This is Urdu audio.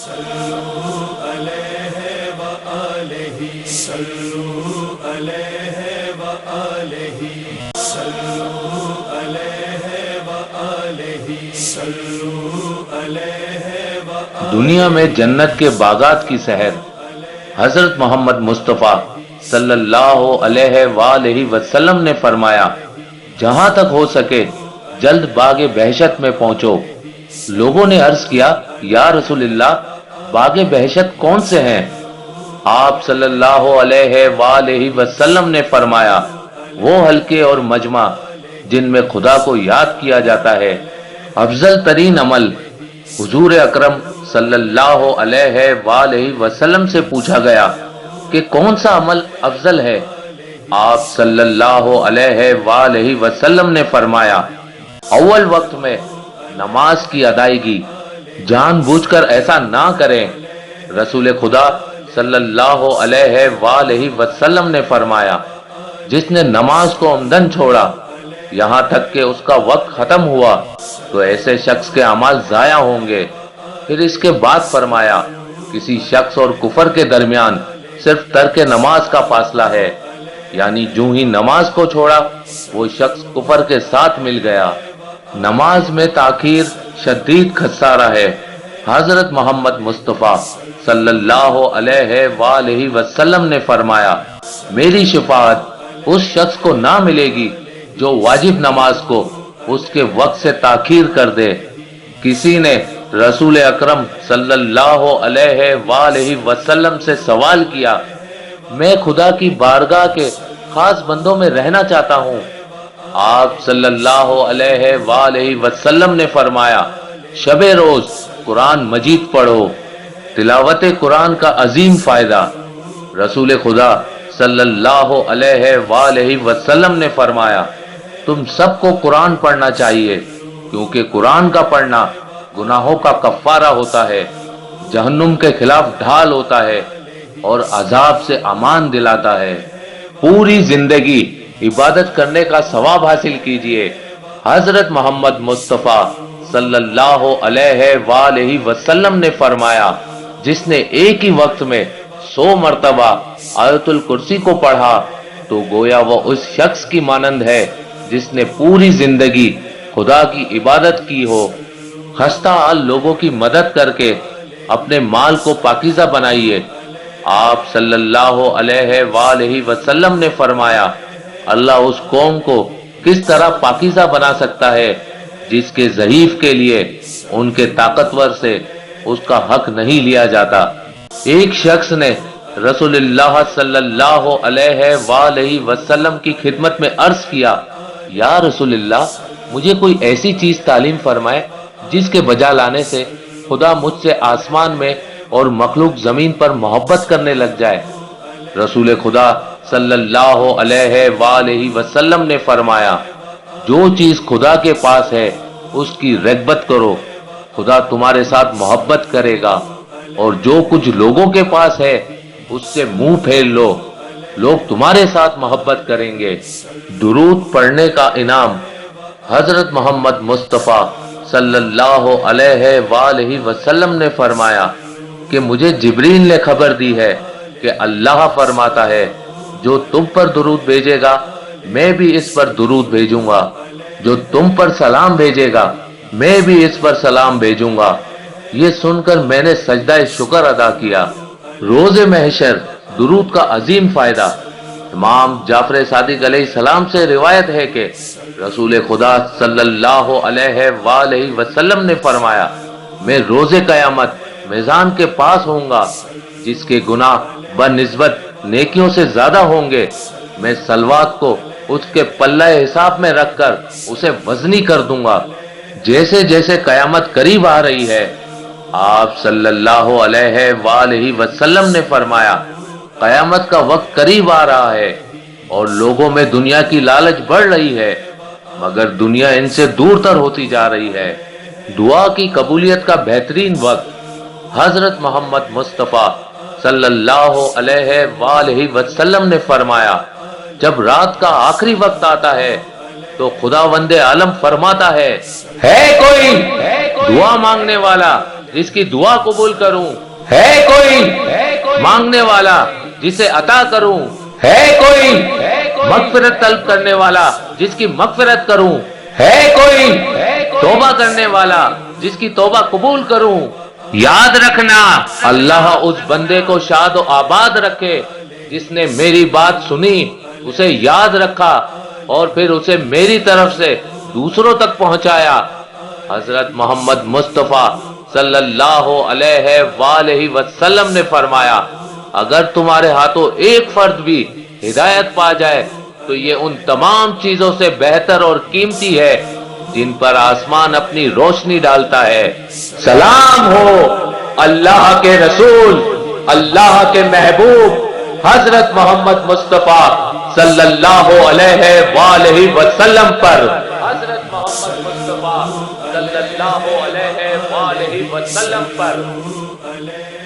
صلو علیہ وآلہ صلو علیہ وآلہ صلو علیہ وآلہ صلو علیہ وآلہ۔ دنیا میں جنت کے باغات کی سحر حضرت محمد مصطفیٰ صلی اللہ علیہ وآلہ وسلم نے فرمایا، جہاں تک ہو سکے جلد باغ بہشت میں پہنچو۔ لوگوں نے عرض کیا، یا رسول اللہ، باغ بہشت کون سے ہیں؟ آپ صلی اللہ علیہ وآلہ وسلم نے فرمایا، وہ حلقے اور مجمع جن میں خدا کو یاد کیا جاتا ہے۔ افضل ترین عمل حضور اکرم صلی اللہ علیہ وآلہ وسلم سے پوچھا گیا کہ کون سا عمل افضل ہے؟ آپ صلی اللہ علیہ وآلہ وسلم نے فرمایا، اول وقت میں نماز کی ادائیگی، جان بوجھ کر ایسا نہ کریں۔ رسول خدا صلی اللہ علیہ وآلہ وسلم نے فرمایا، جس نے نماز کو عمدن چھوڑا یہاں تک کہ اس کا وقت ختم ہوا تو ایسے شخص کے اعمال ضائع ہوں گے۔ پھر اس کے بعد فرمایا، کسی شخص اور کفر کے درمیان صرف ترک نماز کا فاصلہ ہے، یعنی جو ہی نماز کو چھوڑا وہ شخص کفر کے ساتھ مل گیا۔ نماز میں تاخیر شدید خسارہ ہے۔ حضرت محمد مصطفیٰ صلی اللہ علیہ وآلہ وسلم نے فرمایا، میری شفاعت اس شخص کو نہ ملے گی جو واجب نماز کو اس کے وقت سے تاخیر کر دے۔ کسی نے رسول اکرم صلی اللہ علیہ وآلہ وسلم سے سوال کیا، میں خدا کی بارگاہ کے خاص بندوں میں رہنا چاہتا ہوں۔ آپ صلی اللہ علیہ وآلہ وسلم نے فرمایا، شب روز قرآن مجید پڑھو۔ تلاوت قرآن کا عظیم فائدہ۔ رسول خدا صلی اللہ علیہ وآلہ وسلم نے فرمایا، تم سب کو قرآن پڑھنا چاہیے، کیونکہ قرآن کا پڑھنا گناہوں کا کفارہ ہوتا ہے، جہنم کے خلاف ڈھال ہوتا ہے اور عذاب سے امان دلاتا ہے۔ پوری زندگی عبادت کرنے کا ثواب حاصل کیجئے۔ حضرت محمد مصطفیٰ صلی اللہ علیہ وآلہ وسلم نے فرمایا، جس نے ایک ہی وقت میں 100 مرتبہ آیت الکرسی کو پڑھا تو گویا وہ اس شخص کی مانند ہے جس نے پوری زندگی خدا کی عبادت کی ہو۔ خستہ حال لوگوں کی مدد کر کے اپنے مال کو پاکیزہ بنائیے۔ آپ صلی اللہ علیہ وآلہ وسلم نے فرمایا، اللہ اس قوم کو کس طرح پاکیزہ بنا سکتا ہے جس کے ضعیف کے لیے ان کے طاقتور سے اس کا حق نہیں لیا جاتا۔ ایک شخص نے رسول اللہ صلی اللہ علیہ وآلہ وسلم کی خدمت میں عرض کیا، یا رسول اللہ، مجھے کوئی ایسی چیز تعلیم فرمائے جس کے بجا لانے سے خدا مجھ سے آسمان میں اور مخلوق زمین پر محبت کرنے لگ جائے۔ رسول خدا صلی اللہ علیہ وآلہ وسلم نے فرمایا، جو چیز خدا کے پاس ہے اس کی رغبت کرو، خدا تمہارے ساتھ محبت کرے گا، اور جو کچھ لوگوں کے پاس ہے اس سے منہ پھیر لو، لوگ تمہارے ساتھ محبت کریں گے۔ درود پڑھنے کا انعام۔ حضرت محمد مصطفیٰ صلی اللہ علیہ وآلہ وسلم نے فرمایا کہ مجھے جبریل نے خبر دی ہے کہ اللہ فرماتا ہے، جو تم پر درود بھیجے گا میں بھی اس پر درود بھیجوں گا، جو تم پر سلام بھیجے گا میں بھی اس پر سلام بھیجوں گا۔ یہ سن کر میں نے سجدہ شکر ادا کیا۔ روز محشر درود کا عظیم فائدہ۔ امام جعفر صادق علیہ السلام سے روایت ہے کہ رسول خدا صلی اللہ علیہ وآلہ وسلم نے فرمایا، میں روز قیامت میزان کے پاس ہوں گا، جس کے گناہ بنسبت نیکیوں سے زیادہ ہوں گے، میں صلوات کو اس کے پلہ حساب میں رکھ کر اسے وزنی کر دوں گا۔ جیسے جیسے قیامت قریب آ رہی ہے، آپ صلی اللہ علیہ وآلہ وسلم نے فرمایا، قیامت کا وقت قریب آ رہا ہے اور لوگوں میں دنیا کی لالچ بڑھ رہی ہے، مگر دنیا ان سے دور تر ہوتی جا رہی ہے۔ دعا کی قبولیت کا بہترین وقت۔ حضرت محمد مصطفیٰ صلی اللہ علیہ وآلہ وسلم نے فرمایا، جب رات کا آخری وقت آتا ہے تو خداوند عالم فرماتا ہے کوئی دعا مانگنے والا جس کی دعا قبول کروں؟ ہے کوئی مانگنے والا جسے عطا کروں؟ ہے کوئی مغفرت طلب کرنے والا جس کی مغفرت کروں؟ ہے کوئی توبہ کرنے والا جس کی توبہ قبول کروں؟ یاد رکھنا، اللہ اس بندے کو شاد و آباد رکھے جس نے میری بات سنی، اسے یاد رکھا اور پھر اسے میری طرف سے دوسروں تک پہنچایا۔ حضرت محمد مصطفیٰ صلی اللہ علیہ وآلہ وسلم نے فرمایا، اگر تمہارے ہاتھوں ایک فرد بھی ہدایت پا جائے تو یہ ان تمام چیزوں سے بہتر اور قیمتی ہے جن پر آسمان اپنی روشنی ڈالتا ہے۔ سلام ہو اللہ کے رسول، اللہ کے محبوب حضرت محمد مصطفیٰ صلی اللہ علیہ وآلہ وسلم پر۔ حضرت محمد مصطفیٰ صلی اللہ علیہ وآلہ وسلم پر۔